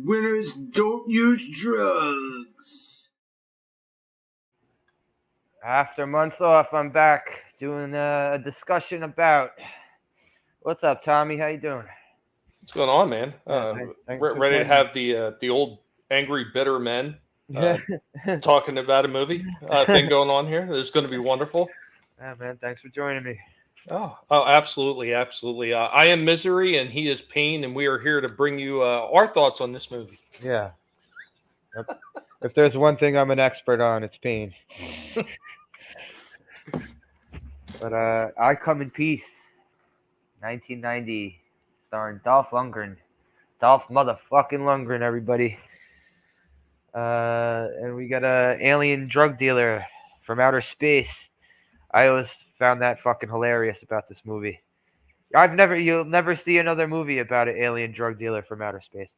Winners don't use drugs. After months off, I'm back doing a discussion about. What's up, Tommy? How you doing? What's going on, man? Thanks for Ready to joining have the old angry, bitter men me. talking about a movie thing going on here. This is going to be wonderful. Yeah, man. Thanks for joining me. Oh, absolutely, absolutely. I am Misery, and he is Pain, and we are here to bring you our thoughts on this movie. Yeah. If there's one thing I'm an expert on, it's pain. But I Come in Peace, 1990, starring Dolph Lundgren. Dolph motherfucking Lundgren, everybody. And we got a alien drug dealer from outer space. I always found that fucking hilarious about this movie. You'll never see another movie about an alien drug dealer from outer space.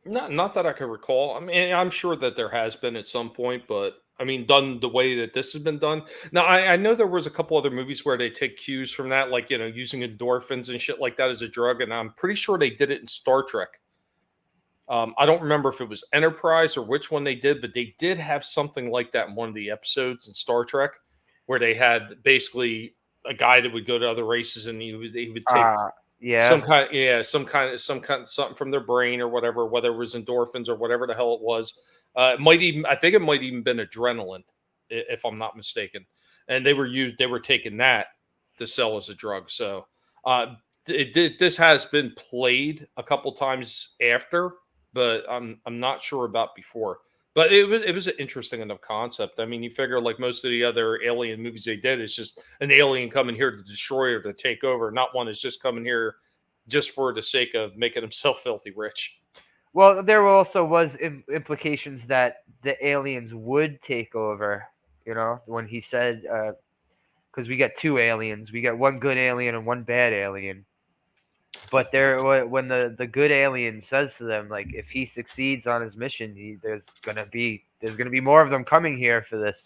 Not that I can recall. I mean, I'm sure that there has been at some point, but I mean, done the way that this has been done. Now, I know there was a couple other movies where they take cues from that, like using endorphins and shit like that as a drug, and I'm pretty sure they did it in Star Trek. I don't remember if it was Enterprise or which one they did, but they did have something like that in one of the episodes in Star Trek, where they had basically a guy that would go to other races and he would take something from their brain or whatever, whether it was endorphins or whatever the hell it was. I think it might even been adrenaline, if I'm not mistaken. And they were taking that to sell as a drug. So this has been played a couple times after, but I'm not sure about before. But it was an interesting enough concept. I mean, you figure like most of the other alien movies they did, it's just an alien coming here to destroy or to take over. Not one is just coming here just for the sake of making himself filthy rich. Well, there also was implications that the aliens would take over. When he said, because we got two aliens, we got one good alien and one bad alien. But when the good alien says to them, like, if he succeeds on his mission, there's gonna be more of them coming here for this.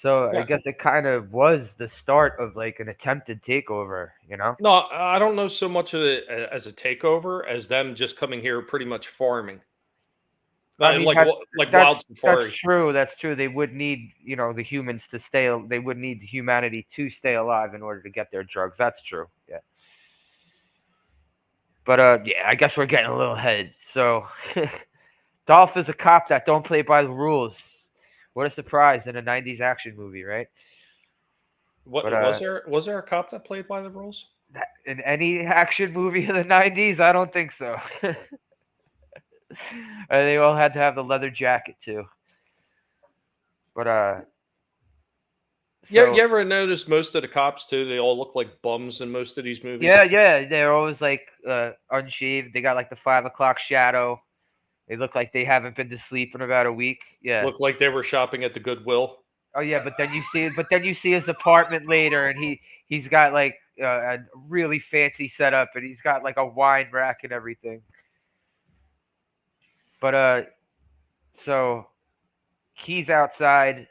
So yeah. I guess it kind of was the start of like an attempted takeover, No, I don't know so much of it as a takeover as them just coming here pretty much farming. I mean, like wild safari. That's true. They would need, the humans to stay. They would need humanity to stay alive in order to get their drugs. That's true. Yeah. But yeah, I guess we're getting a little ahead. So, Dolph is a cop that don't play by the rules. What a surprise in a '90s action movie, right? Was there a cop that played by the rules in any action movie in the '90s? I don't think so. They all had to have the leather jacket too. But yeah, you ever notice most of the cops too? They all look like bums in most of these movies. Yeah, they're always like unshaved. They got like the 5 o'clock shadow. They look like they haven't been to sleep in about a week. Yeah, look like they were shopping at the Goodwill. Oh yeah, but then you see his apartment later, and he's got like a really fancy setup, and he's got like a wine rack and everything. But so he's outside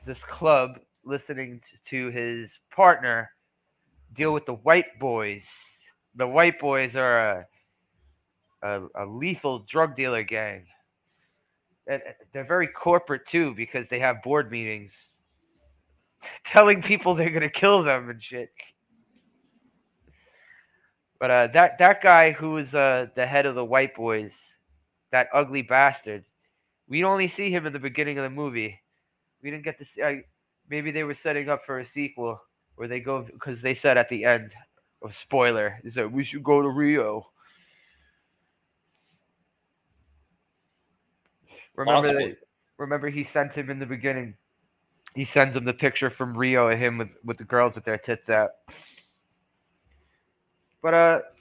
this club listening to his partner deal with the white boys. The white boys are a lethal drug dealer gang. And they're very corporate too, because they have board meetings telling people they're gonna kill them and shit. But that guy who was the head of the white boys, that ugly bastard, we only see him in the beginning of the movie. We didn't get to see. Maybe they were setting up for a sequel where they go, because they said at the end, spoiler, they said we should go to Rio. Remember he sent him in the beginning. He sends him the picture from Rio of him with the girls with their tits out. But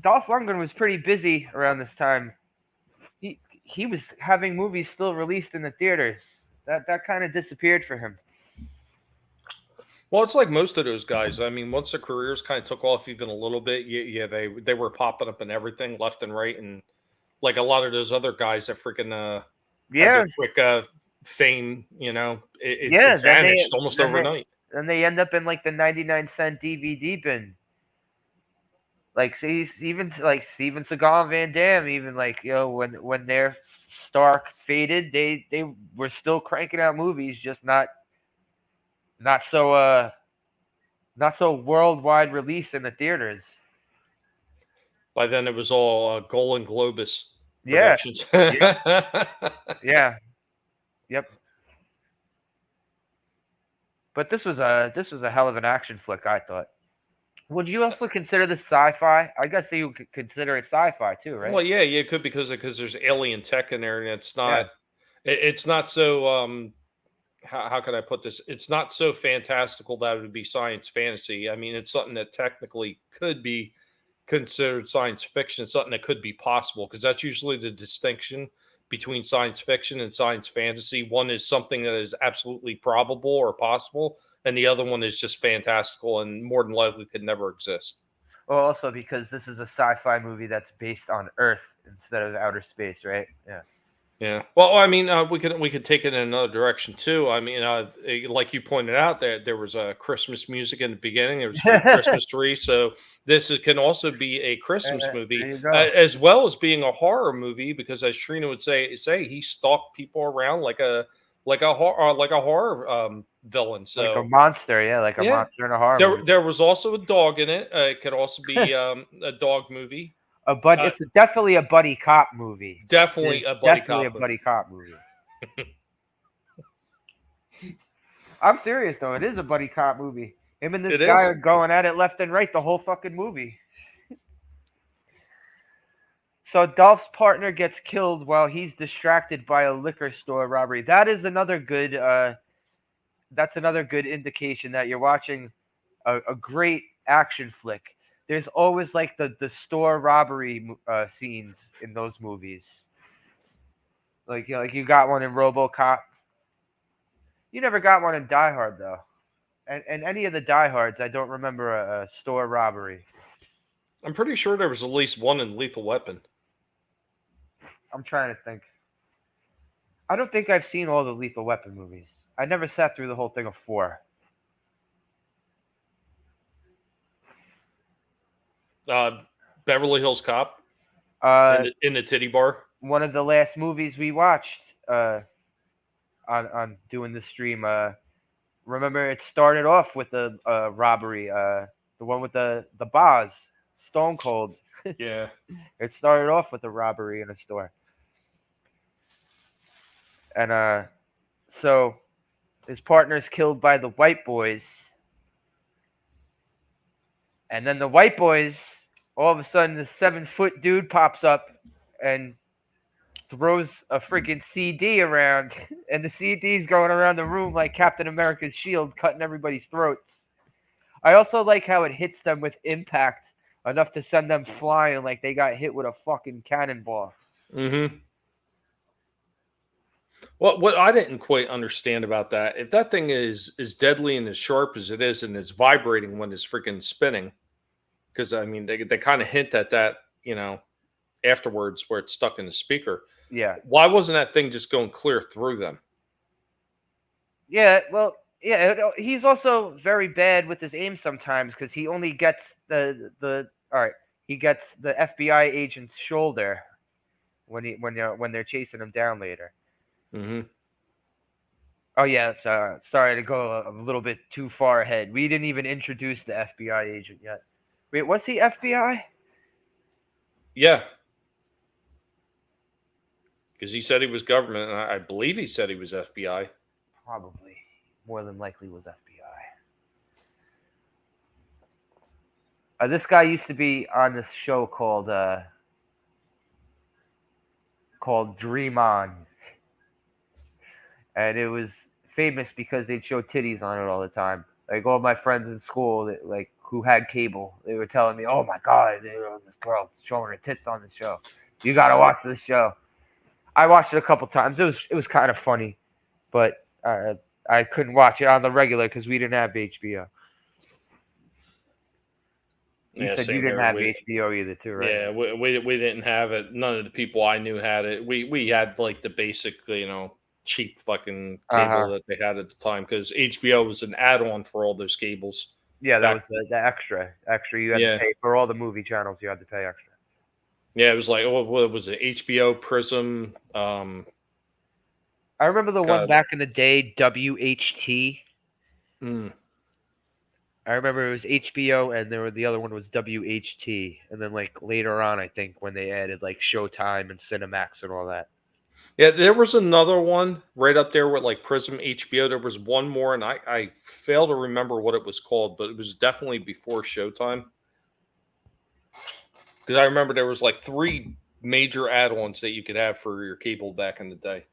Dolph Lundgren was pretty busy around this time. He was having movies still released in the theaters. That kind of disappeared for him. Well, it's like most of those guys. I mean, once their careers kind of took off even a little bit, yeah, they were popping up in everything left and right, and like a lot of those other guys that freaking had quick fame, it vanished almost overnight. And they end up in like the 99-cent DVD bin. Like see, even like Steven Seagal and Van Damme, even like when their star faded, they were still cranking out movies, just not so not so worldwide release in the theaters. By then, it was all Golden Globus Yeah, Productions. yeah, yep. But this was a hell of an action flick, I thought. Would you also consider this sci-fi? I guess you could consider it sci-fi too, right? Well, yeah, it could because there's alien tech in there, and Yeah. it's not so how can I put this? It's not so fantastical that it would be science fantasy. I mean, it's something that technically could be considered science fiction. It's something that could be possible because that's usually the distinction between science fiction and science fantasy. One is something that is absolutely probable or possible, and the other one is just fantastical and more than likely could never exist. Well, also because this is a sci-fi movie that's based on Earth instead of outer space, right? Yeah. Yeah. Well, I mean, we could take it in another direction too. I mean, like you pointed out, there was a Christmas music in the beginning. There was fake Christmas tree, so can also be a Christmas movie There you go. as well as being a horror movie. Because as Trina would say he stalked people around like a horror villain. Like a So monster, yeah, like a yeah, monster in a horror there movie. there was also a dog in it. It could also be a dog movie. Uh, It's definitely a buddy cop movie. Definitely It's a buddy definitely a cop movie. buddy cop movie. I'm serious though. It is a buddy cop movie. Him and this It guy is. are going at it left and right the whole fucking movie. So Dolph's partner gets killed while he's distracted by a liquor store robbery. That is another good. That's another good indication that you're watching a great action flick. There's always like the store robbery scenes in those movies. Like you got one in RoboCop. You never got one in Die Hard though. And any of the Die Hards, I don't remember a store robbery. I'm pretty sure there was at least one in Lethal Weapon. I'm trying to think. I don't think I've seen all the Lethal Weapon movies. I never sat through the whole thing of 4. Beverly Hills Cop Uh, in the titty bar. One of the last movies we watched on doing the stream. Remember, it started off with a robbery. The one with the Boz, Stone Cold. Yeah. It started off with a robbery in a store, and so his partner's killed by the white boys, and then the white boys, all of a sudden, this 7-foot dude pops up and throws a freaking CD around, and the CD's going around the room like Captain America's shield, cutting everybody's throats. I also like how it hits them with impact enough to send them flying like they got hit with a fucking cannonball. Mm-hmm. What I didn't quite understand about that, if that thing is as deadly and as sharp as it is, and it's vibrating when it's freaking spinning, because I mean they kind of hint at that, afterwards where it's stuck in the speaker. Yeah. Why wasn't that thing just going clear through them? Yeah, well, yeah, he's also very bad with his aim sometimes because he only gets he gets the FBI agent's shoulder when they're chasing him down later. Mm-hmm. Oh yeah, sorry to go a little bit too far ahead. We didn't even introduce the FBI agent yet. Wait, was he FBI? Yeah. Because he said he was government, and I believe he said he was FBI. Probably. More than likely was FBI. This guy used to be on this show called Dream On. And it was famous because they'd show titties on it all the time. Like all my friends in school who had cable, they were telling me, "Oh my god, this girl showing her tits on the show. You gotta watch this show." I watched it a couple times. It was kind of funny, but I couldn't watch it on the regular because we didn't have HBO. You said you didn't have HBO either, too, right? Yeah, we didn't have it. None of the people I knew had it. We had like the basic, cheap fucking cable that they had at the time because HBO was an add-on for all those cables. Yeah, that was Back, the extra. Extra, you had yeah, to pay for all the movie channels. You had to pay extra. yeah. It was like, what was it? HBO, Prism. I remember the one God, back in the day, WHT. mm, I remember it was HBO, and the other one was WHT. And then like later on, I think when they added like Showtime and Cinemax and all that. yeah. There was another one right up there with like Prism, HBO. There was one more, and I fail to remember what it was called, but it was definitely before Showtime. Because I remember there was like 3 major add-ons that you could have for your cable back in the day.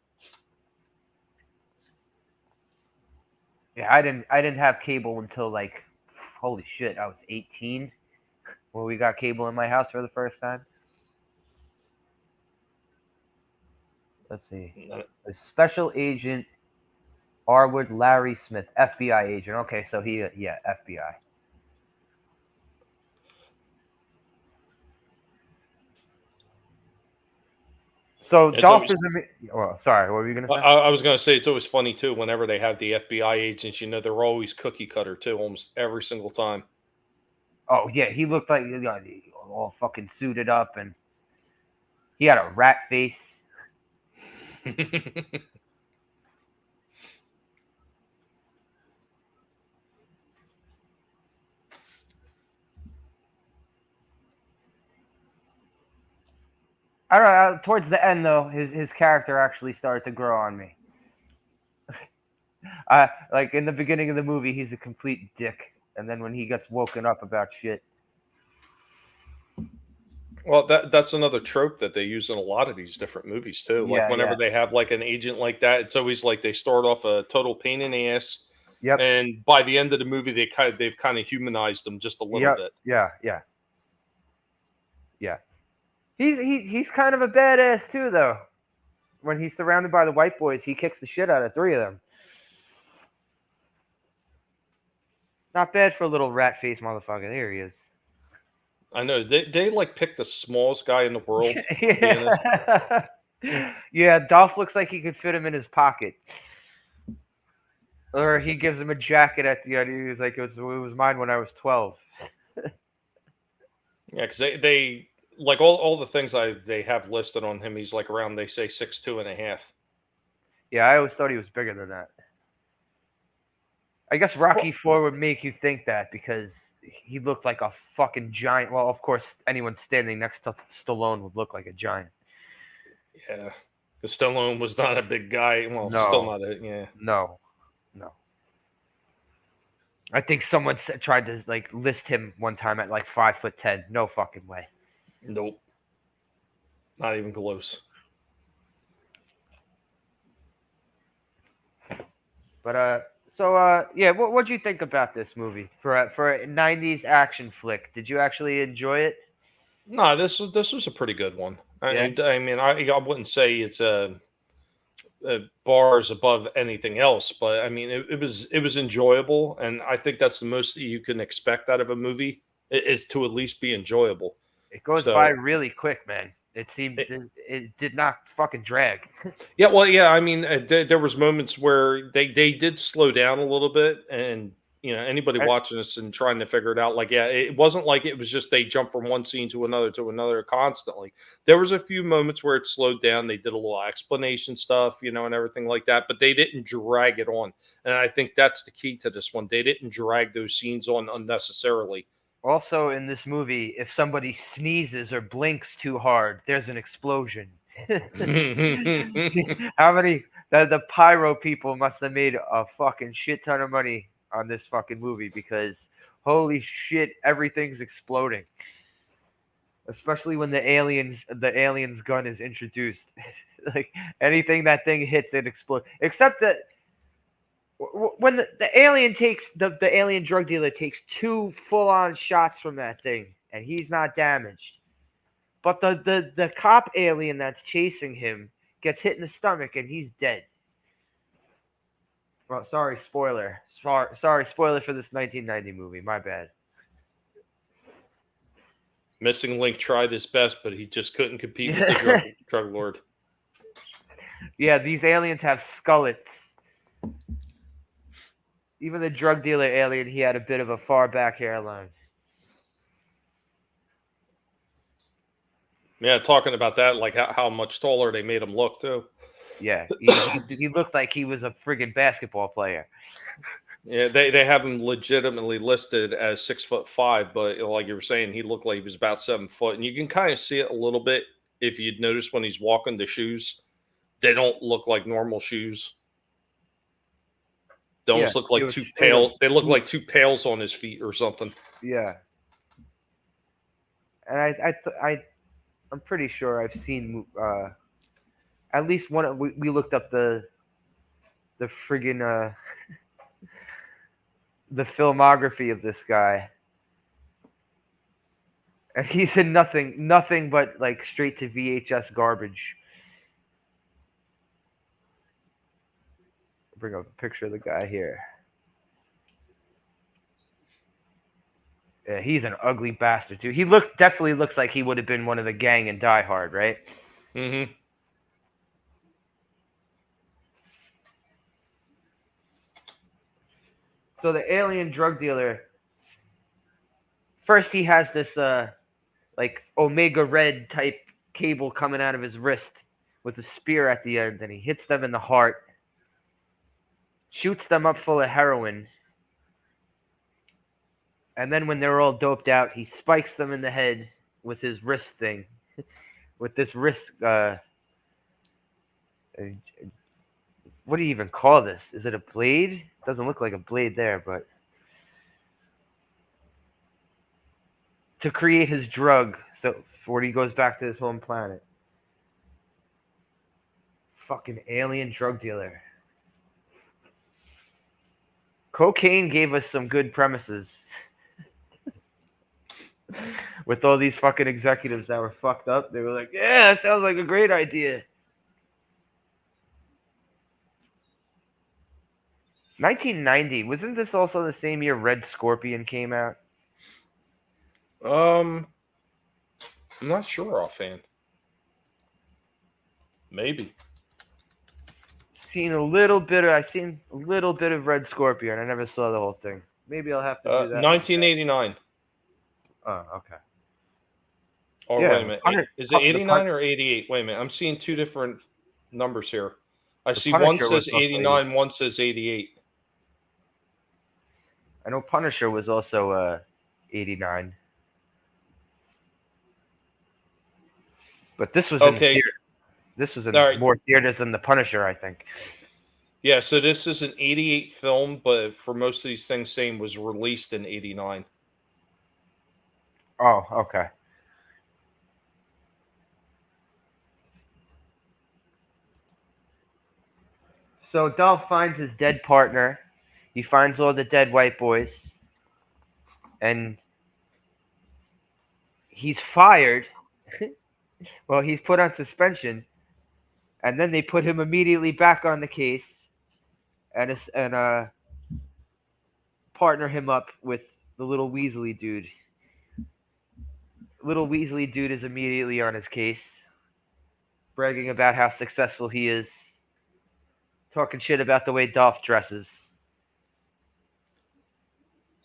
Yeah, I didn't have cable until like, holy shit, I was 18 when we got cable in my house for the first time. Let's see. A special agent Arwood Larry Smith, FBI agent. Okay, so yeah, FBI. So It's Dolph always. is oh, sorry, what were you gonna say? I was going to say it's always funny too. Whenever they have the FBI agents, they're always cookie cutter too, almost every single time. Oh yeah, he looked like all fucking suited up, and he had a rat face. I don't know. Towards the end, though, his character actually started to grow on me. Like in the beginning of the movie, he's a complete dick, and then when he gets woken up about shit, Well, that's another trope that they use in a lot of these different movies too. Like yeah, whenever yeah, they have like an agent like that, it's always like they start off a total pain in the ass, yep, and by the end of the movie, they've kind of humanized them just a little yep, bit. yeah, yeah, yeah. He's kind of a badass too, though. When he's surrounded by the white boys, he kicks the shit out of 3 of them. Not bad for a little rat face motherfucker. There he is. I know they like pick the smallest guy in the world to be in this. Yeah. Yeah, Dolph looks like he could fit him in his pocket. Or he gives him a jacket at the end. He's like, it was mine when I was 12. Yeah, because they like all the things they have listed on him. He's like around, they say 6'2.5". Yeah, I always thought he was bigger than that. I guess Rocky Well, 4 would make you think that because he looked like a fucking giant. Well, of course, anyone standing next to Stallone would look like a giant. yeah, because Stallone was not a big guy. Well, still No, not a yeah. no, no. I think someone tried to like list him one time at like 5'10". No fucking way. Nope, not even close. But yeah, what'd you think about this movie for a '90s action flick? Did you actually enjoy it? No, this was a pretty good one. Yeah. I mean, I wouldn't say it's bars above anything else, but I mean, it was enjoyable, and I think that's the most that you can expect out of a movie is to at least be enjoyable. It goes by So really quick, man. It seemed it, it did not fucking drag. yeah, well, yeah, I mean, there was moments where they did slow down a little bit, and anybody I- watching this and trying to figure it out, like, yeah, it wasn't like it was just they jumped from one scene to another constantly. There was a few moments where it slowed down. They did a little explanation stuff, and everything like that, but they didn't drag it on. And I think that's the key to this one. They didn't drag those scenes on unnecessarily. Also, in this movie, if somebody sneezes or blinks too hard, there's an explosion. How many the pyro people must have made a fucking shit ton of money on this fucking movie because holy shit, everything's exploding. Especially when the alien's gun is introduced. Like anything that thing hits, it explodes. Except that when the alien takes the alien drug dealer takes 2 full-on shots from that thing and he's not damaged. But the cop alien that's chasing him gets hit in the stomach and he's dead. Well, sorry, spoiler. Sorry, spoiler for this 1990 movie. My bad. Missing Link tried his best, but he just couldn't compete with the drug lord. Yeah, these aliens have skullets. Even the drug dealer alien, he had a bit of a far back hairline. Yeah, talking about that, like how much taller they made him look too. Yeah, he looked like he was a friggin' basketball player. Yeah, they have him legitimately listed as 6'5", but like you were saying, he looked like he was about 7 foot, and you can kind of see it a little bit if you'd notice when he's walking. The shoes, they don't look like normal shoes. They Yeah, almost look it like was two straight up. pail. They look like two pails on his feet or something. Yeah, and I'm pretty sure I've seen at least one. We looked up the friggin' the filmography of this guy, and he's in nothing but like straight to VHS garbage. Bring up a picture of the guy here. Yeah, he's an ugly bastard too. He definitely looks like he would have been one of the gang in Die Hard, right? Mm-hmm. So the alien drug dealer, first he has this like Omega Red type cable coming out of his wrist with a spear at the end, and he hits them in the heart, shoots them up full of heroin, and then when they're all doped out, he spikes them in the head with his wrist thing, with this wrist. What do you even call this? Is it a blade? Doesn't look like a blade there, but to create his drug, so for when he goes back to his home planet. Fucking alien drug dealer. Cocaine gave us some good premises. With all these fucking executives that were fucked up, they were like, "Yeah, that sounds like a great idea." 1990, wasn't this also the same year Red Scorpion came out? I'm not sure offhand. Maybe. I've seen a little bit of Red Scorpion. I never saw the whole thing. Maybe I'll have to do that. 1989. Oh, okay. Or wait a Yeah, minute. Is it 89 or 88? Wait a minute. I'm seeing two different numbers here. I the see one Punisher was says also 89, one says 88. I know Punisher was also 89. But this was in Okay. theater. This was All in right. more theaters than the Punisher, I think. Yeah, so this is an 88 film, but for most of these things, same was released in 89. Oh, okay. So Dolph finds his dead partner. He finds all the dead white boys, and he's fired. Well, he's put on suspension, and then they put him immediately back on the case, and partner him up with the little Weasley dude. Little Weasley dude is immediately on his case, bragging about how successful he is, talking shit about the way Dolph dresses.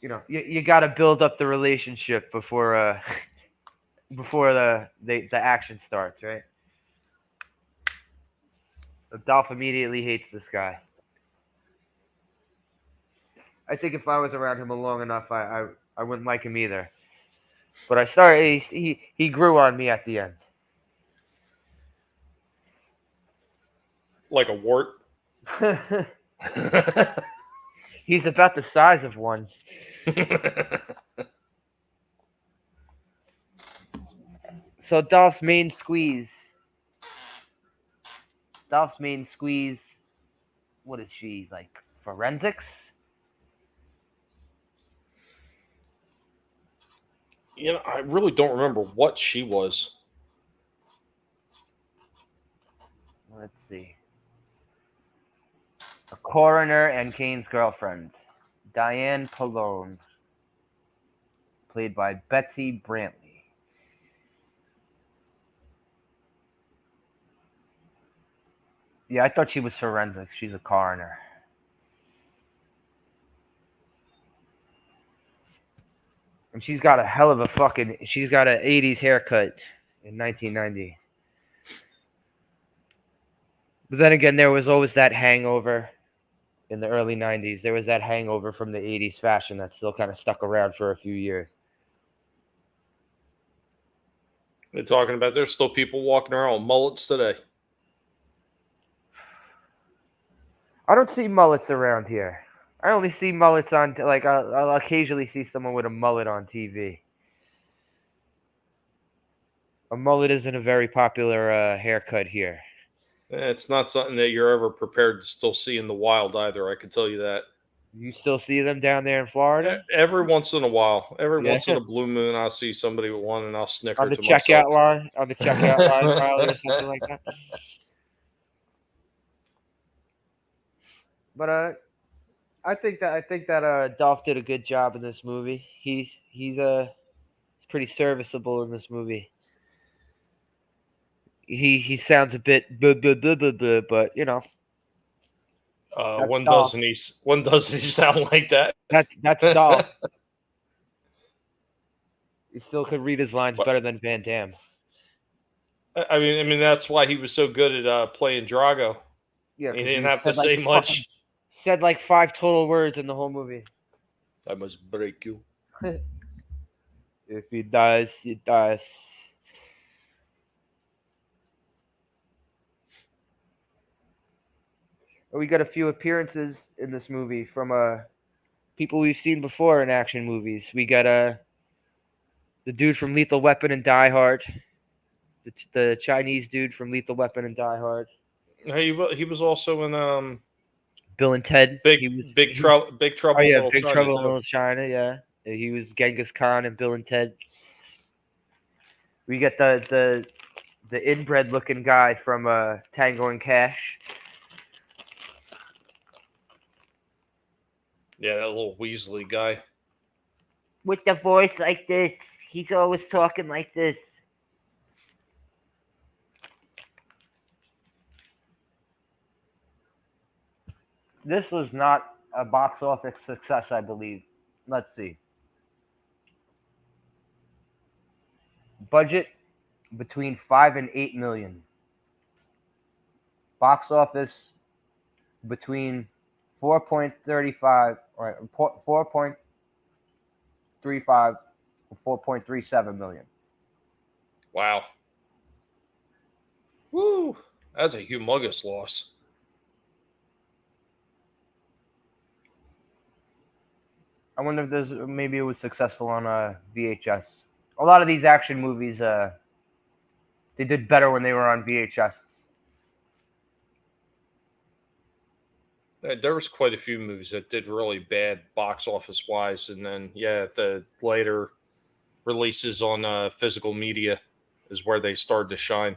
You know, you got to build up the relationship before before the action starts, right? So Dolph immediately hates this guy. I think if I was around him long enough, I wouldn't like him either. But I started. He grew on me at the end. Like a wart. He's about the size of one. So Dolph's main squeeze. Dolph's main squeeze. What is she like? Forensics? I really don't remember what she was. Let's see. A coroner and Kane's girlfriend, Diane Pallone, played by Betsy Brantley. Yeah, I thought she was forensics. She's a coroner. And she's got a hell of a fucking. She's got an '80s haircut in 1990. But then again, there was always that hangover in the early '90s. There was that hangover from the '80s fashion that still kind of stuck around for a few years. They're talking about there's still people walking around with mullets today. I don't see mullets around here. I only see mullets on like I'll occasionally see someone with a mullet on TV. A mullet isn't a very popular haircut here. It's not something that you're ever prepared to still see in the wild either. I can tell you that. You still see them down there in Florida? Every once in a while, every Yeah. once in a blue moon, I'll see somebody with one, and I'll snicker On the to checkout myself. line? On the checkout line, probably, or something like that. But I think that Dolph did a good job in this movie. He's pretty serviceable in this movie. He sounds a bit blah, blah, blah, blah, blah, but you know. One Dolph. doesn't he sound like that? That's Dolph. He still could read his lines better than Van Damme. I mean that's why he was so good at playing Drago. Yeah, he didn't have to say much. Said like 5 total words in the whole movie. I must break you. If he does, he does. We got a few appearances in this movie from people we've seen before in action movies. We got the dude from Lethal Weapon and Die Hard, the Chinese dude from Lethal Weapon and Die Hard. He was also in Bill and Ted. Big Trouble. Oh yeah, in Big China, Trouble in Little China. Yeah, he was Genghis Khan and Bill and Ted. We got the inbred looking guy from Tango and Cash. Yeah, that little Weasley guy. With the voice like this. He's always talking like this. This was not a box office success, I believe. Let's see. Budget between 5 and 8 million. Box office between 4.35 or 4.35 or 4.37 million. Wow. Woo! That's a humongous loss. I wonder if maybe it was successful on VHS. A lot of these action movies, they did better when they were on VHS. There was quite a few movies that did really bad box office wise, and then the later releases on physical media is where they started to shine.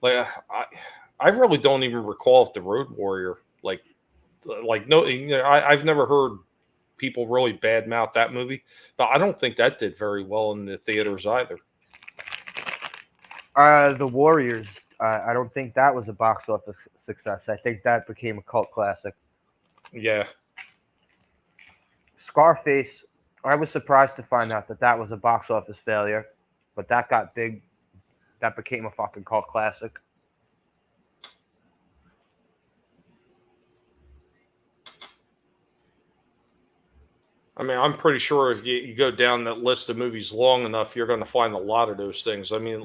Like I really don't even recall if The Road Warrior I've never heard people really badmouth that movie, but I don't think that did very well in the theaters either. The Warriors, I don't think that was a box office success. I think that became a cult classic. Yeah. Scarface, I was surprised to find out that was a box office failure, but that got big. That became a fucking cult classic. I mean, I'm pretty sure if you go down that list of movies long enough, you're going to find a lot of those things. I mean,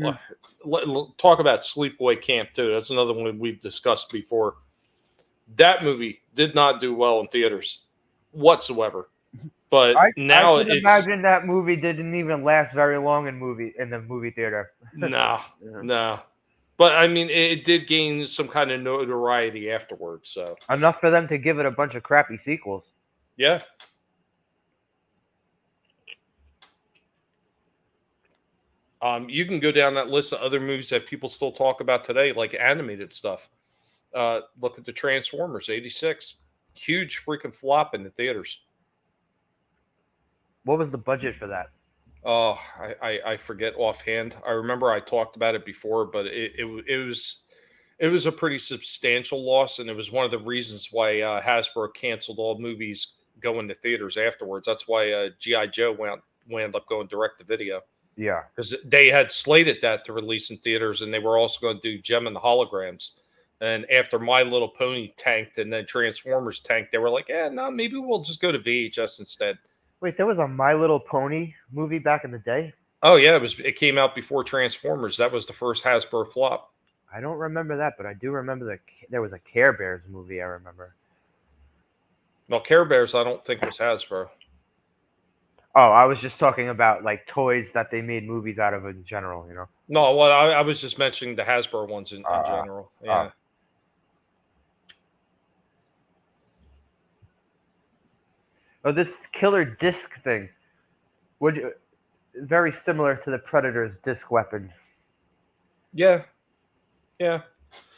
talk about Sleepaway Camp too. That's another one we've discussed before. That movie did not do well in theaters whatsoever. But I can imagine that movie didn't even last very long in the movie theater. No. But I mean, it did gain some kind of notoriety afterwards. So enough for them to give it a bunch of crappy sequels. Yeah. You can go down that list of other movies that people still talk about today, like animated stuff. Look at the Transformers '86, huge freaking flop in the theaters. What was the budget for that? Oh, I forget offhand. I remember I talked about it before, but it was a pretty substantial loss, and it was one of the reasons why Hasbro canceled all movies going to theaters afterwards. That's why G.I. Joe wound up going direct to video. Yeah. Because they had slated that to release in theaters, and they were also going to do Gem and the Holograms. And after My Little Pony tanked and then Transformers tanked, they were like, no, maybe we'll just go to VHS instead. Wait, there was a My Little Pony movie back in the day? Oh, yeah, it came out before Transformers. That was the first Hasbro flop. I don't remember that, but I do remember there was a Care Bears movie, I remember. No, Care Bears, I don't think was Hasbro. Oh, I was just talking about like toys that they made movies out of in general, you know? No, well, I was just mentioning the Hasbro ones in general. Yeah. Oh, this killer disc thing very similar to the Predator's disc weapon. Yeah. Yeah.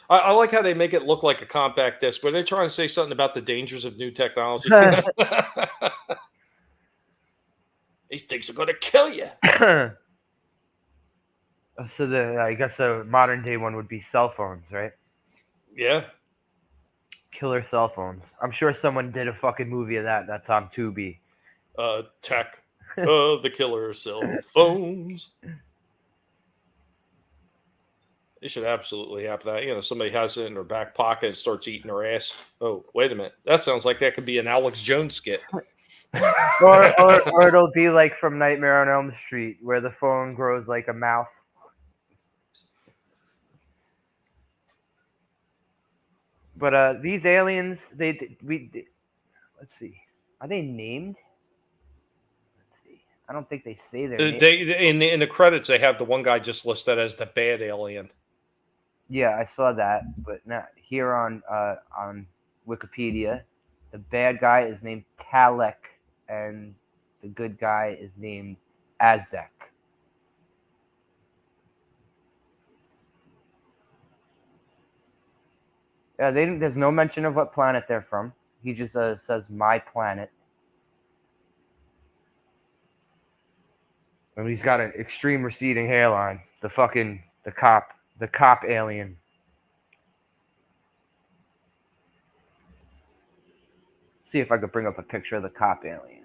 I like how they make it look like a compact disc, but they're trying to say something about the dangers of new technology. These things are going to kill you. So I guess a modern day one would be cell phones, right? Yeah. Killer cell phones. I'm sure someone did a fucking movie of that. That's on Tubi. Tech. The killer cell phones. They should absolutely have that. You know, somebody has it in their back pocket and starts eating their ass. Oh, wait a minute. That sounds like that could be an Alex Jones skit. or it'll be like from Nightmare on Elm Street, where the phone grows like a mouth. But these aliens, let's see, are they named? Let's see. I don't think they say their name. In the credits, they have the one guy just listed as the bad alien. Yeah, I saw that, but not here on Wikipedia. The bad guy is named Talek, and the good guy is named Azek. Yeah, there's no mention of what planet they're from. He just says my planet. And he's got an extreme receding hairline. The cop alien. See if I could bring up a picture of the cop alien.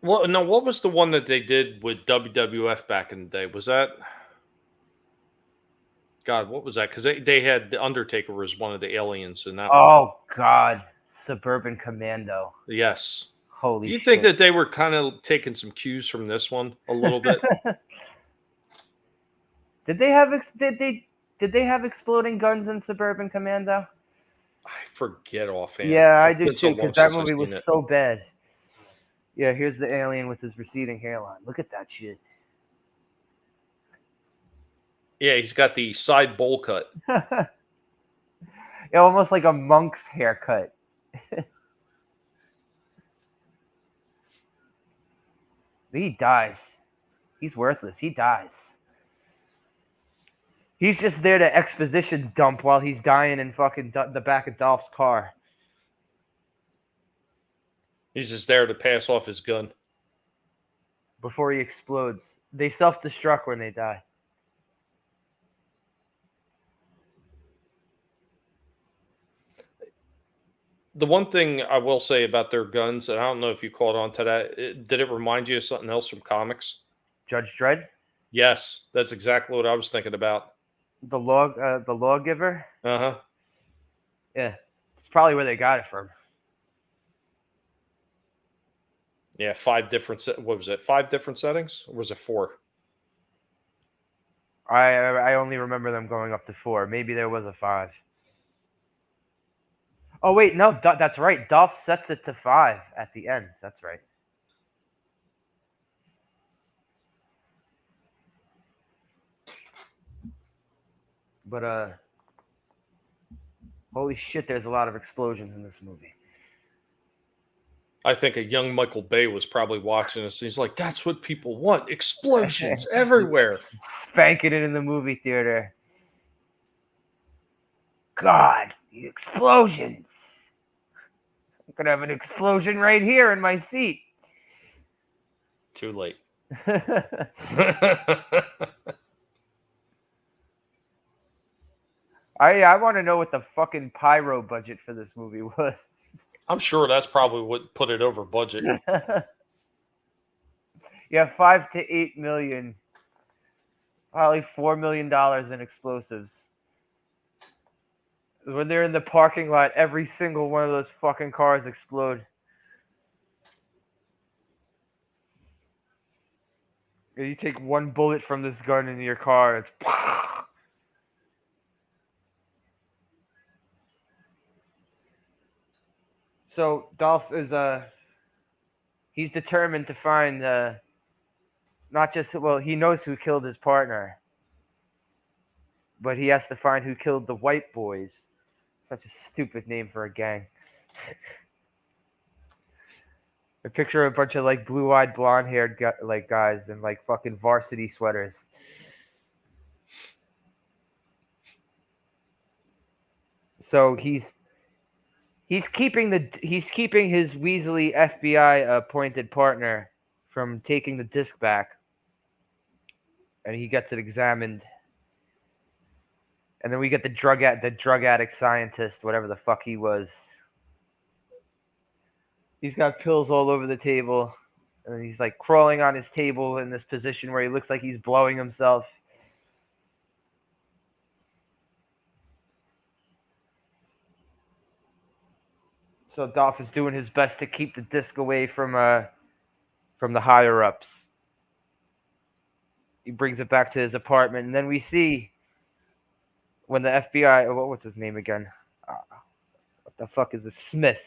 Well, no, what was the one that they did with WWF back in the day? Was that... God, what was that? Because they had The Undertaker as one of the aliens in that one. Oh, God. Suburban Commando. Yes. Holy shit. Do you think that they were kind of taking some cues from this one a little bit? Did they have exploding guns in Suburban Commando? I forget offhand. Yeah, I do too, because that movie was so bad. Yeah, here's the alien with his receding hairline. Look at that shit. Yeah, he's got the side bowl cut. Yeah, almost like a monk's haircut. He dies. He's worthless. He dies. He's just there to exposition dump while he's dying in fucking the back of Dolph's car. He's just there to pass off his gun. Before he explodes. They self-destruct when they die. The one thing I will say about their guns, and I don't know if you caught on to that, did it remind you of something else from comics? Judge Dredd? Yes, that's exactly what I was thinking about. The lawgiver? Uh-huh. Yeah, it's probably where they got it from. Yeah, 5 different. What was it? 5 different settings, or was it 4? I only remember them going up to 4. Maybe there was a 5. Oh wait, no, that's right. Dolph sets it to 5 at the end. That's right. But holy shit, there's a lot of explosions in this movie. I think a young Michael Bay was probably watching this, and he's like, "That's what people want: explosions everywhere." Spanking it in the movie theater. God, the explosions! I'm gonna have an explosion right here in my seat. Too late. I want to know what the fucking pyro budget for this movie was. I'm sure that's probably what put it over budget. Yeah, 5 to 8 million. Probably $4 million in explosives. When they're in the parking lot, every single one of those fucking cars explode. You take one bullet from this gun into your car, it's. So Dolph is he's determined to find not just, well, he knows who killed his partner, but he has to find who killed the white boys. Such a stupid name for a gang. I picture a bunch of like blue-eyed, blonde-haired like guys in like fucking varsity sweaters. So he's keeping his Weasley FBI appointed partner from taking the disc back, and he gets it examined. And then we get the drug addict scientist, whatever the fuck he was. He's got pills all over the table, and he's like crawling on his table in this position where he looks like he's blowing himself. So Dolph is doing his best to keep the disc away from the higher ups. He brings it back to his apartment, and then we see when the FBI, what's his name again? What the fuck is this? Smith.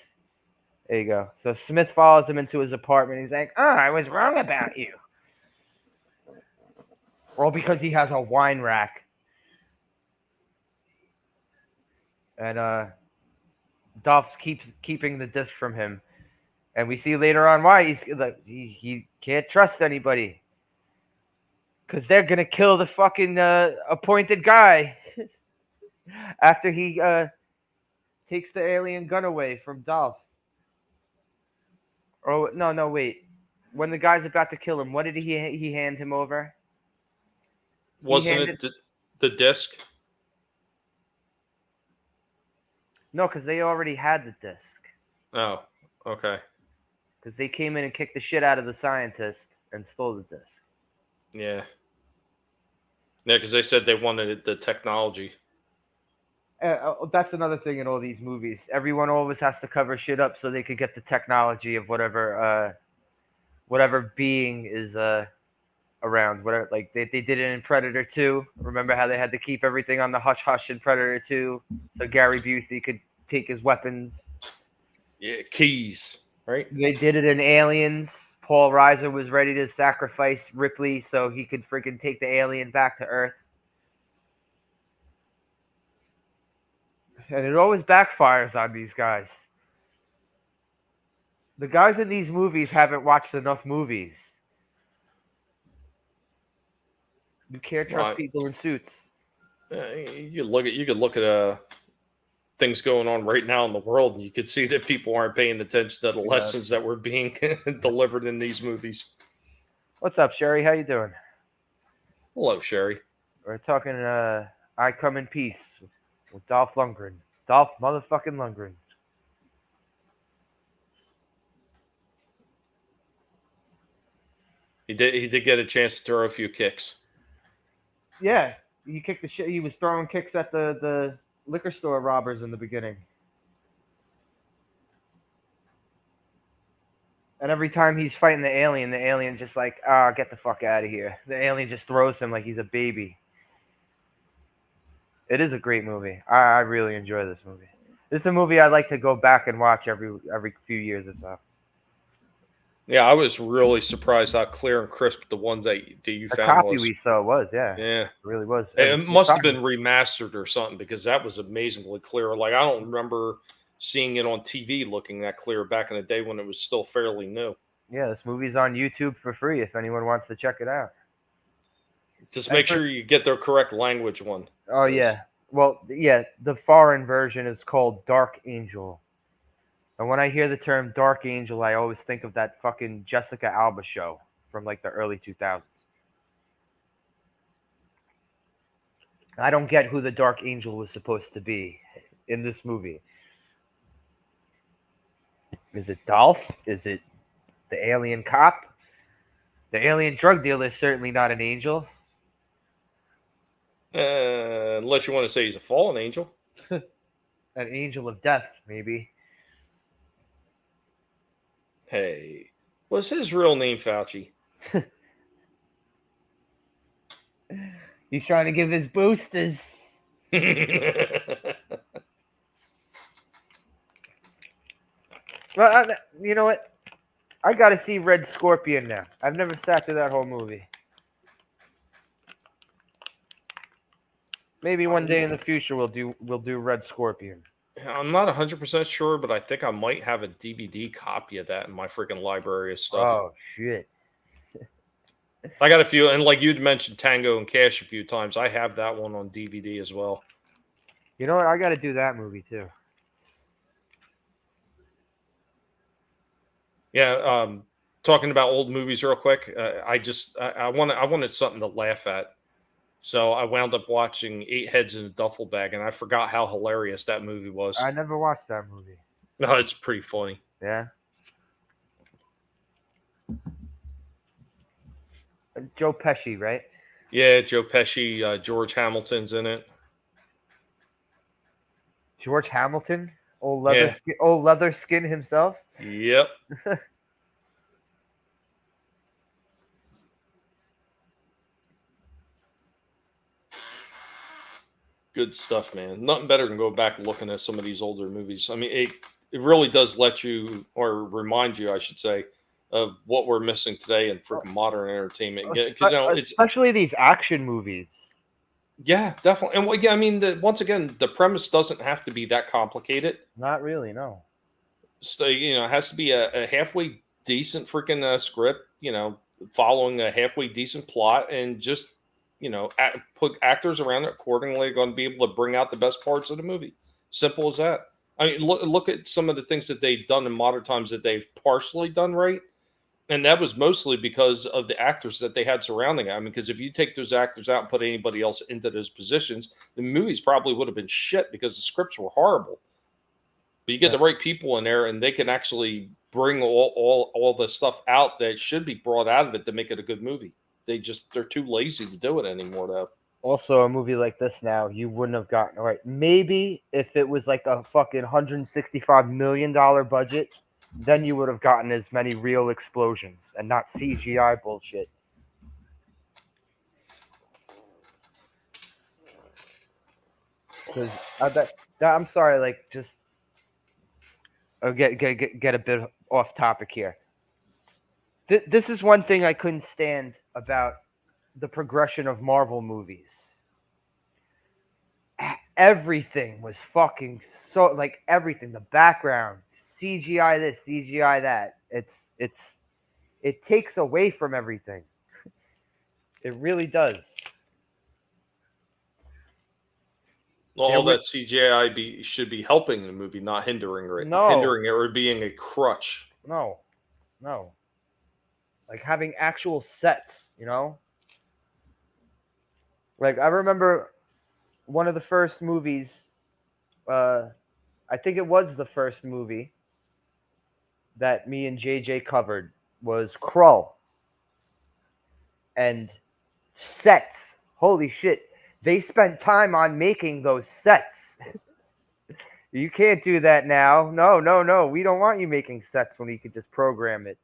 There you go. So Smith follows him into his apartment. He's like, "Oh, I was wrong about you." All because he has a wine rack. And Dolph keeps keeping the disc from him. And we see later on why he can't trust anybody. Because they're going to kill the fucking appointed guy after he takes the alien gun away from Dolph. Oh, no, wait. When the guy's about to kill him, what did he hand him over? Wasn't it the disc? No, because they already had the disc. Oh, okay. Because they came in and kicked the shit out of the scientist and stole the disc. Yeah. Yeah, because they said they wanted the technology. That's another thing in all these movies. Everyone always has to cover shit up so they could get the technology of whatever being is around. Whatever, like they did it in Predator 2. Remember how they had to keep everything on the hush hush in Predator 2 so Gary Busey could take his weapons. Yeah, keys, right? They did it in Aliens. Paul Reiser was ready to sacrifice Ripley so he could freaking take the alien back to Earth. And it always backfires on these guys. The guys in these movies haven't watched enough movies. You can't trust people in suits. You could look at things going on right now in the world, and you could see that people aren't paying attention to the lessons that were being delivered in these movies. What's up, Sherry? How you doing? Hello, Sherry. We're talking I Come in Peace with Dolph Lundgren. Dolph motherfucking Lundgren. He did get a chance to throw a few kicks. Yeah, he kicked the shit. He was throwing kicks at the liquor store robbers in the beginning. And every time he's fighting the alien's just like, get the fuck out of here. The alien just throws him like he's a baby. It is a great movie. I really enjoy this movie. This is a movie I'd like to go back and watch every few years or so. Yeah, I was really surprised how clear and crisp the ones that you The found copy was. we saw was, yeah. Yeah. It really was. It must have been remastered or something because that was amazingly clear. Like, I don't remember seeing it on TV looking that clear back in the day when it was still fairly new. Yeah, this movie's on YouTube for free if anyone wants to check it out. Just make sure you get the correct language one. Oh, yeah. Well, yeah, the foreign version is called Dark Angel. And when I hear the term Dark Angel, I always think of that fucking Jessica Alba show from like the early 2000s. I don't get who the Dark Angel was supposed to be in this movie. Is it Dolph? Is it the alien cop? The alien drug dealer is certainly not an angel. Unless you want to say he's a fallen angel. An angel of death, maybe. Hey, what's his real name, Fauci? He's trying to give his boosters. Well, you know what? I gotta see Red Scorpion now. I've never sat through that whole movie. Maybe one day in the future we'll do Red Scorpion. I'm not 100% sure, but I think I might have a DVD copy of that in my freaking library of stuff. Oh shit! I got a few, and like you'd mentioned Tango and Cash a few times, I have that one on DVD as well. You know what? I gotta do that movie too. Yeah, talking about old movies real quick. I wanted something to laugh at, so I wound up watching Eight Heads in a Duffel Bag, and I forgot how hilarious that movie was. I never watched that movie. No, it's pretty funny. Yeah. Joe Pesci, right? Yeah, Joe Pesci, George Hamilton's in it. George Hamilton, old leather skin himself. Yep. Good stuff, man. Nothing better than go back and looking at some of these older movies. I mean, it really does let you, or remind you, I should say, of what we're missing today in freaking modern entertainment. It's especially these action movies. Yeah, definitely. And yeah, I mean, once again, the premise doesn't have to be that complicated. Not really, no. So it has to be a halfway decent freaking script. Following a halfway decent plot, and just put actors around it accordingly, going to be able to bring out the best parts of the movie. Simple as that. I mean, look at some of the things that they've done in modern times that they've partially done right. And that was mostly because of the actors that they had surrounding it. I mean, because if you take those actors out and put anybody else into those positions, the movies probably would have been shit because the scripts were horrible. But you get the right people in there, and they can actually bring all the stuff out that should be brought out of it to make it a good movie. They're too lazy to do it anymore, though. Also, a movie like this now, you wouldn't have gotten right. Maybe if it was like a fucking $165 million budget, then you would have gotten as many real explosions and not CGI bullshit. Because I'm sorry, like, just get a bit off topic here. This is one thing I couldn't stand about the progression of Marvel movies. Everything was fucking so, like, everything, the background, CGI this, CGI that. It takes away from everything. It really does. All that CGI should be helping the movie, not hindering it. No. Hindering it or being a crutch. No. Like having actual sets, Like, I remember one of the first movies, I think it was the first movie that me and JJ covered, was Krull. And sets, holy shit, they spent time on making those sets. You can't do that now. No, we don't want you making sets when you could just program it.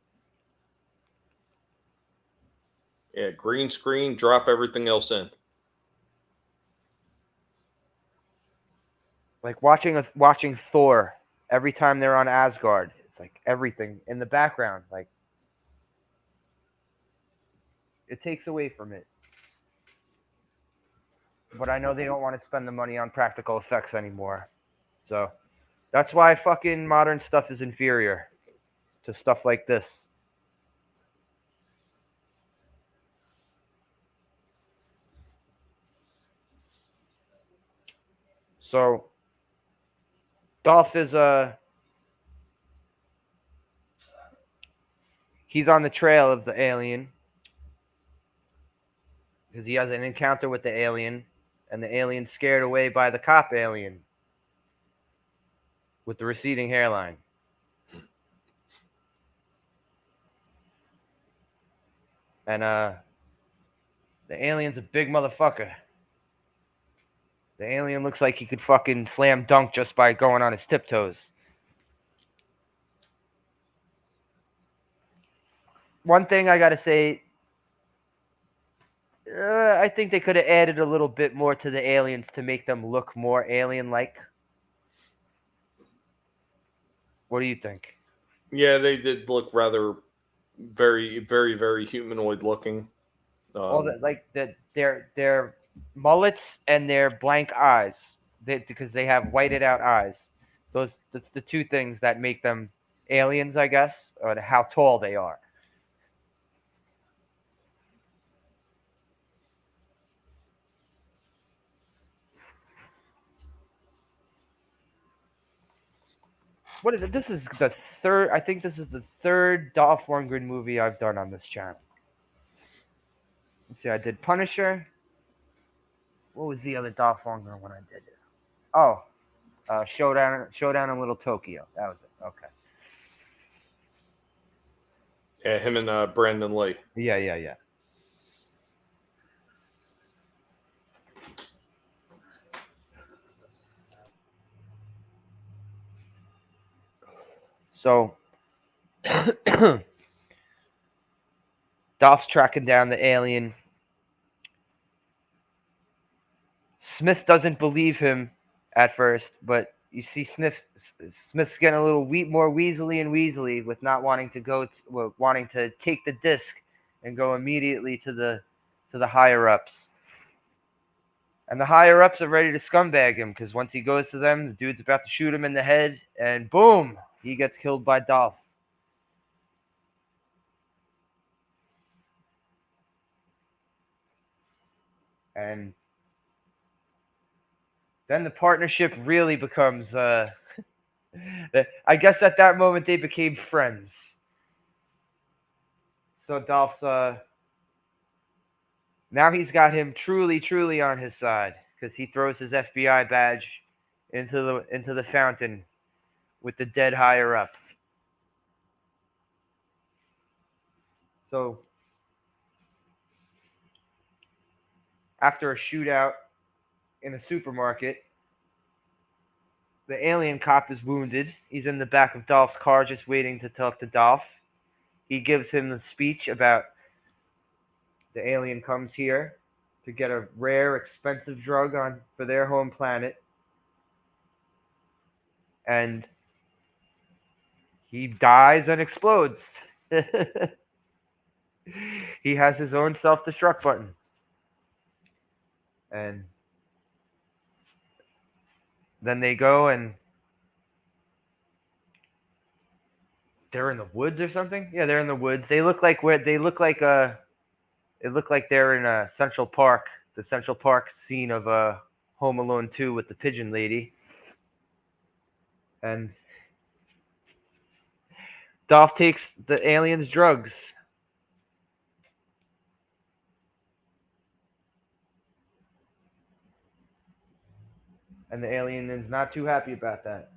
Yeah, green screen, drop everything else in. Like watching Thor every time they're on Asgard. It's like everything in the background. Like, it takes away from it. But I know they don't want to spend the money on practical effects anymore. So that's why fucking modern stuff is inferior to stuff like this. So Dolph is he's on the trail of the alien because he has an encounter with the alien, and the alien's scared away by the cop alien with the receding hairline. And the alien's a big motherfucker. The alien looks like he could fucking slam dunk just by going on his tiptoes. One thing I gotta say, I think they could have added a little bit more to the aliens to make them look more alien-like. What do you think? Yeah, they did look rather very, very, very humanoid looking. Well, their mullets and their blank eyes, because they have whited out eyes. That's the two things that make them aliens, I guess, or how tall they are. What is it? This is the third. I think this is the third Dolph Lundgren movie I've done on this channel. Let's see. I did Punisher. What was the other Dolph Lundgren one I did? Oh, Showdown in Little Tokyo. That was it. Okay. Yeah, him and Brandon Lee. Yeah. So, Dolph's tracking down the alien. Smith doesn't believe him at first, but you see Smith's getting a little more weaselly with not wanting to wanting to take the disc and go immediately to the higher ups. And the higher ups are ready to scumbag him because once he goes to them, the dude's about to shoot him in the head, and boom, he gets killed by Dolph. And then the partnership really becomes, I guess at that moment they became friends. So Dolph's, now he's got him truly on his side because he throws his FBI badge into the fountain with the dead higher up. So after a shootout in a supermarket, the alien cop is wounded. He's in the back of Dolph's car just waiting to talk to Dolph. He gives him the speech about the alien comes here to get a rare, expensive drug for their home planet. And he dies and explodes. He has his own self-destruct button. And then they go and they're in the woods or something. Yeah, they're in the woods. It looked like they're in Central Park, the Central Park scene of Home Alone 2 with the pigeon lady. And Dolph takes the alien's drugs. And the alien is not too happy about that.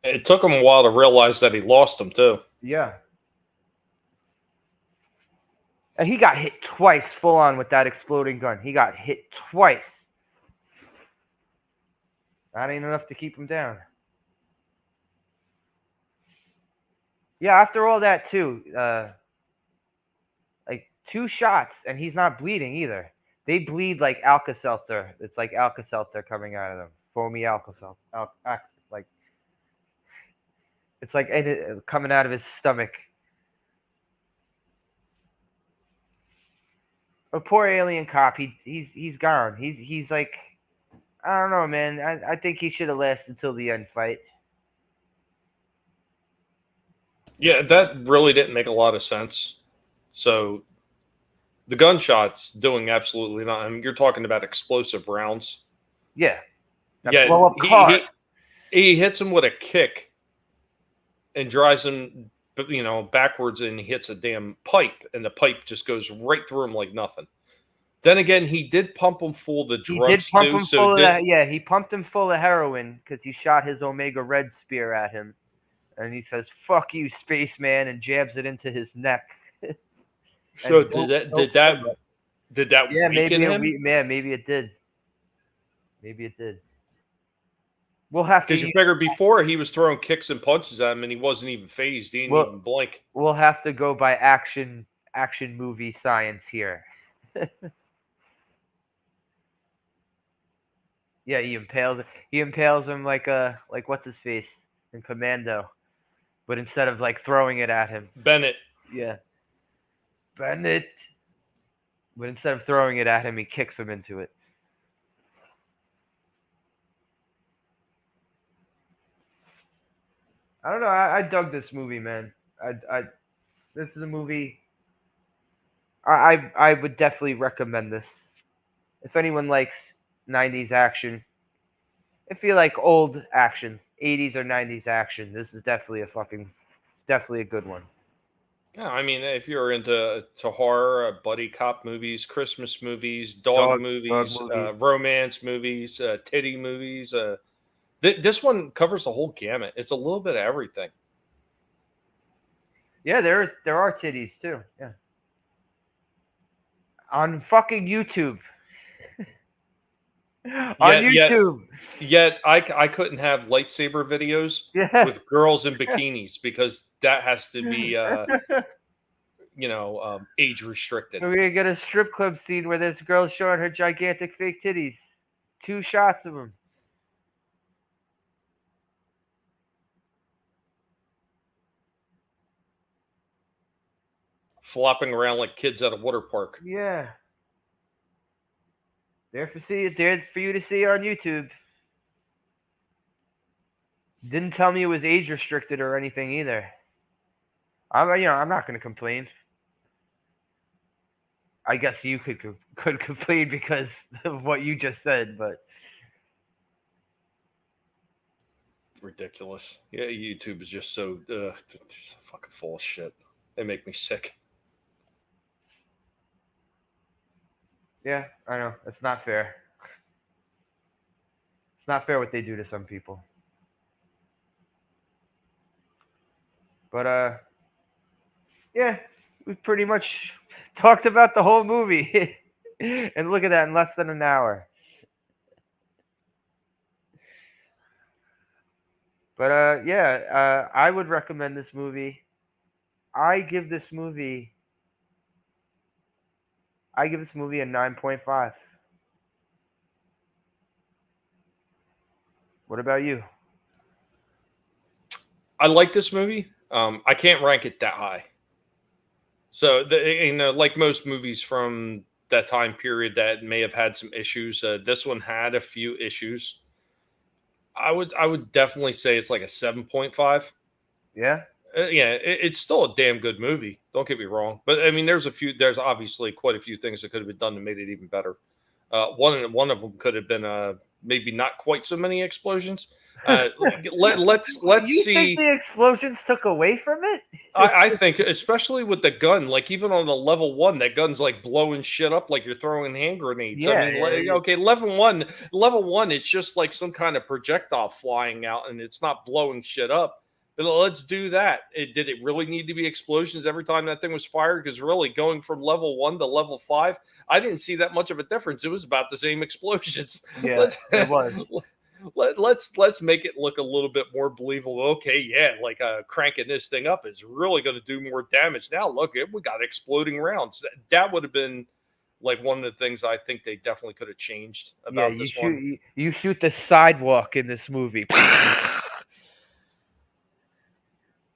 It took him a while to realize that he lost him, too. Yeah. And he got hit twice full on with that exploding gun. He got hit twice. That ain't enough to keep him down. Yeah, after all that, too, like 2 shots, and he's not bleeding either. They bleed like Alka-Seltzer. It's like Alka-Seltzer coming out of them. Foamy Alka-Seltzer. Like, it's like coming out of his stomach. A poor alien cop. He's gone. He's like, I don't know, man. I think he should have lasted until the end fight. Yeah, that really didn't make a lot of sense. So the gunshots doing absolutely nothing. I mean, you're talking about explosive rounds. Yeah. Yeah, blow up cars. He hits him with a kick and drives him, backwards, and he hits a damn pipe, and the pipe just goes right through him like nothing. Then again, he did pump him full of the He did drugs pump too. him So full of that. Yeah, he pumped him full of heroin because he shot his Omega Red spear at him, and he says "fuck you, spaceman" and jabs it into his neck. so And did that yeah, weaken him? maybe it did. Maybe it did. We'll have Because you to. figure before he was throwing kicks and punches at him, and he wasn't even phased. He didn't even blink. We'll have to go by action movie science here. Yeah, he impales him like what's his face in Commando, but instead of like throwing it at him, Bennett. yeah, Bennett. But instead of throwing it at him, he kicks him into it. I don't know. I dug this movie, man. This is a movie. I would definitely recommend this. If anyone likes '90s action, if you like old action, '80s or '90s action, this is definitely it's definitely a good one. Yeah, I mean, if you're into horror, buddy cop movies, Christmas movies, dog movies, romance movies, titty movies, this one covers the whole gamut. It's a little bit of everything. Yeah, there are titties too. Yeah, on fucking YouTube. On YouTube. Yet I couldn't have lightsaber videos with girls in bikinis because that has to be age restricted. We're gonna get a strip club scene where this girl's showing her gigantic fake titties. 2 shots of them. Flopping around like kids at a water park. Yeah. There for you to see on YouTube. Didn't tell me it was age restricted or anything either. I'm not gonna complain. I guess you could complain because of what you just said, but ridiculous. Yeah, YouTube is just so fucking full of shit. They make me sick. Yeah, I know. It's not fair. It's not fair what they do to some people. But yeah, we pretty much talked about the whole movie. And look at that, in less than an hour. But yeah, I would recommend this movie. I give this movie a 9.5. What about you? I like this movie. I can't rank it that high. So, like most movies from that time period that may have had some issues, this one had a few issues. I would definitely say it's like a 7.5. Yeah. Yeah, it's still a damn good movie. Don't get me wrong, but I mean, there's obviously quite a few things that could have been done to make it even better. One of them could have been maybe not quite so many explosions. Let's you see. Think the explosions took away from it? I think, especially with the gun, like even on the level 1, that gun's like blowing shit up like you're throwing hand grenades. Yeah, I mean, okay, level one, it's just like some kind of projectile flying out, and it's not blowing shit up. But let's do that. Did it really need to be explosions every time that thing was fired? Because really, going from level 1 to level 5, I didn't see that much of a difference. It was about the same explosions. Yeah, it was. Let's make it look a little bit more believable. Okay, yeah, like cranking this thing up is really going to do more damage. Now look, we got exploding rounds. That would have been like one of the things I think they definitely could have changed about this one. You shoot the sidewalk in this movie.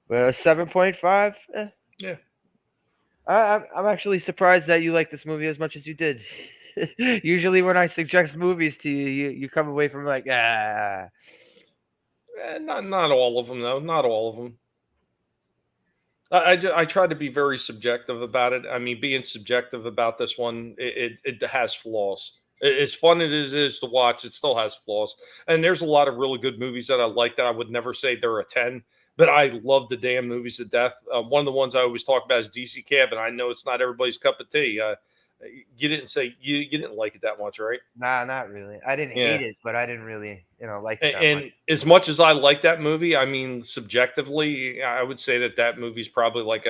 Well, 7.5. Yeah. I'm actually surprised that you like this movie as much as you did. Usually, when I suggest movies to you, you come away from like, ah. Not all of them, though. Not all of them. I try to be very subjective about it. I mean, being subjective about this one, it has flaws. As fun as it is to watch, it still has flaws. And there's a lot of really good movies that I like that I would never say they're a 10. But I love the damn movies to death. One of the ones I always talk about is DC Cab, and I know it's not everybody's cup of tea. You didn't say you didn't like it that much, right? Nah, not really. I didn't Yeah. hate it, but I didn't really, like it that And much. as much as I like that movie, I mean, subjectively, I would say that movie's probably like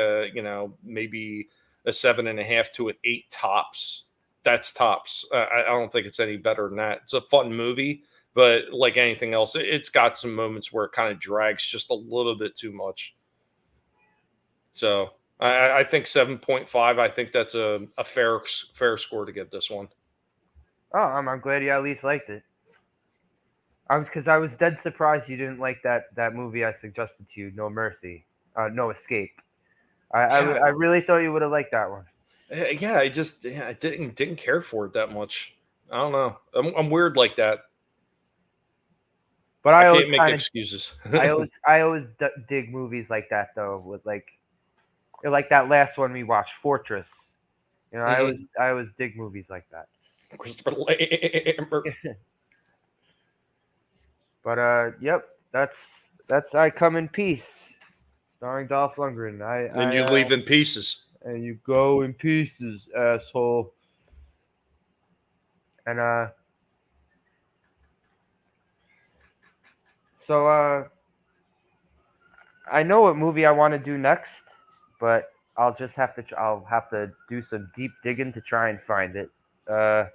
maybe a 7.5 to an 8 tops. That's tops. I don't think it's any better than that. It's a fun movie, but like anything else, it's got some moments where it kind of drags just a little bit too much. So I think 7.5. I think that's a fair score to give this one. Oh, I'm glad you at least liked it. Because I was dead surprised you didn't like that movie I suggested to you, No Mercy, No Escape. I really thought you would have liked that one. Yeah, I didn't care for it that much. I don't know. I'm weird like that. But I I always can't make kind of, excuses. I always dig movies like that though, with like that last one we watched, Fortress. Mhm. I always dig movies like that. Christopher Lambert. But yep, that's I Come in Peace, starring Dolph Lundgren. And you leave in pieces. And you go in pieces, asshole. And so I know what movie I want to do next, but I'll have to do some deep digging to try and find it. Uh,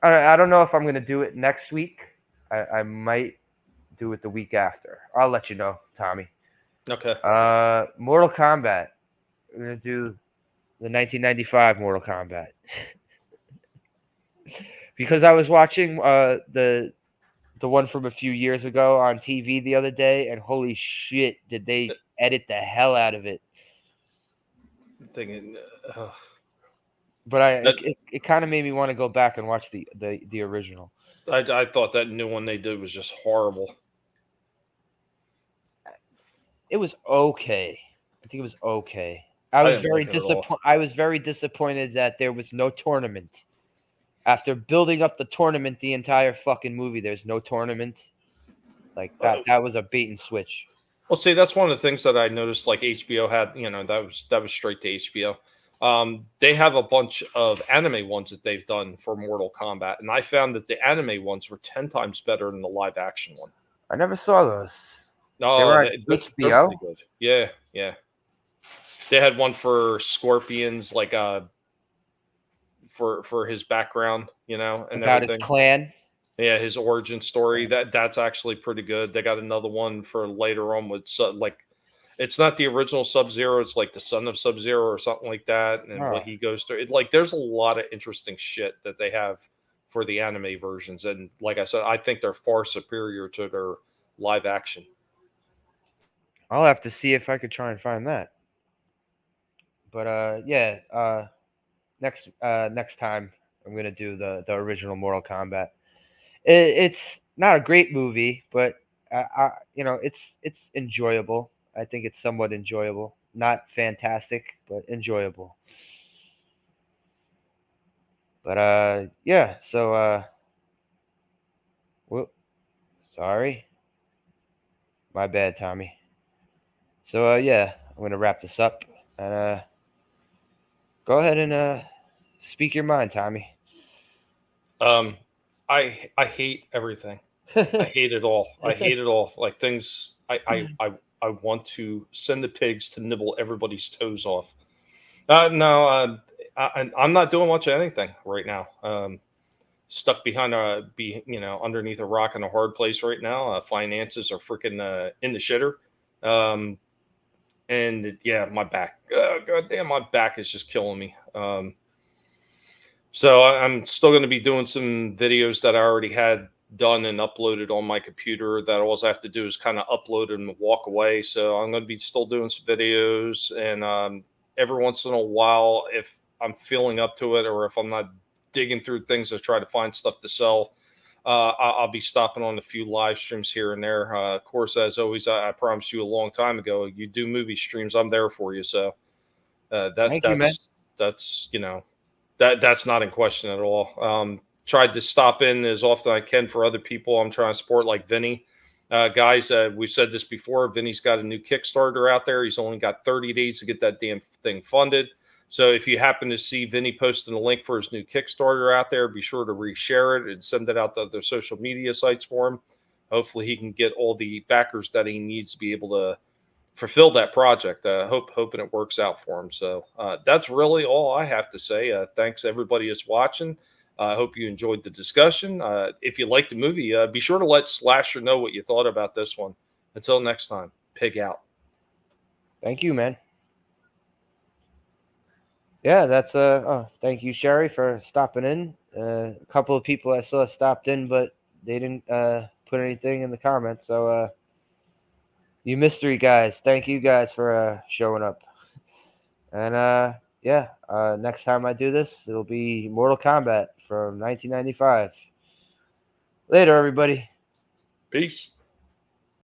I don't know if I'm gonna do it next week. I might do it the week after. I'll let you know, Tommy. Okay. Mortal Kombat. We're gonna do the 1995 Mortal Kombat because I was watching the one from a few years ago on TV the other day, and holy shit, did they edit the hell out of it. Thinking, But that, it kind of made me want to go back and watch the original. I thought that new one they did was just horrible. It was okay. I think it was okay. I didn't like it at all. I was very disappointed that there was no tournament. After building up the tournament the entire fucking movie, there's no tournament. Like that was a bait and switch. Well, see, that's one of the things that I noticed. Like HBO had, that was straight to HBO. They have a bunch of anime ones that they've done for Mortal Kombat, and I found that the anime ones were 10 times better than the live action one. I never saw those. They Oh, were on they're HBO. pretty good. Yeah, yeah. They had one for Scorpions, like for his background, and About his everything. clan. Yeah, his origin story. That's actually pretty good. They got another one for later on with like, it's not the original Sub-Zero. It's like the son of Sub-Zero or something like that, and what he goes through. Like, there's a lot of interesting shit that they have for the anime versions, and like I said, I think they're far superior to their live action. I'll have to see if I could try and find that. But yeah, next time I'm gonna do the original Mortal Kombat. It's not a great movie, but it's enjoyable. I think it's somewhat enjoyable. Not fantastic, but enjoyable. But yeah. So whoop, sorry, my bad, Tommy. So yeah, I'm gonna wrap this up and go ahead and speak your mind, Tommy. I hate everything. I hate it all. I hate it all. Like things, I want to send the pigs to nibble everybody's toes off. No, I'm not doing much of anything right now. Stuck behind underneath a rock in a hard place right now. Finances are freaking in the shitter. And yeah, my back. God damn, my back is just killing me. So I'm still going to be doing some videos that I already had done and uploaded on my computer. That all I have to do is kind of upload and walk away. So I'm going to be still doing some videos, and every once in a while, if I'm feeling up to it, or if I'm not digging through things to try to find stuff to sell, I'll be stopping on a few live streams here and there. Of course, as always, I promised you a long time ago, you do movie streams, I'm there for you. So Thank you, man. that's that's not in question at all. Tried to stop in as often as I can for other people I'm trying to support, like Vinny. Guys, we've said this before. Vinny's got a new Kickstarter out there. He's only got 30 days to get that damn thing funded. So if you happen to see Vinny posting a link for his new Kickstarter out there, be sure to reshare it and send it out to other social media sites for him. Hopefully he can get all the backers that he needs to be able to fulfill that project. Hoping it works out for him. So that's really all I have to say. Thanks everybody that's watching. I hope you enjoyed the discussion. If you liked the movie, be sure to let Slasher know what you thought about this one. Until next time, pig out. Thank you, man. Yeah, that's thank you, Sherry, for stopping in. A couple of people I saw stopped in, but they didn't put anything in the comments. So you mystery guys, thank you guys for showing up. And yeah, next time I do this, it'll be Mortal Kombat from 1995. Later, everybody. Peace.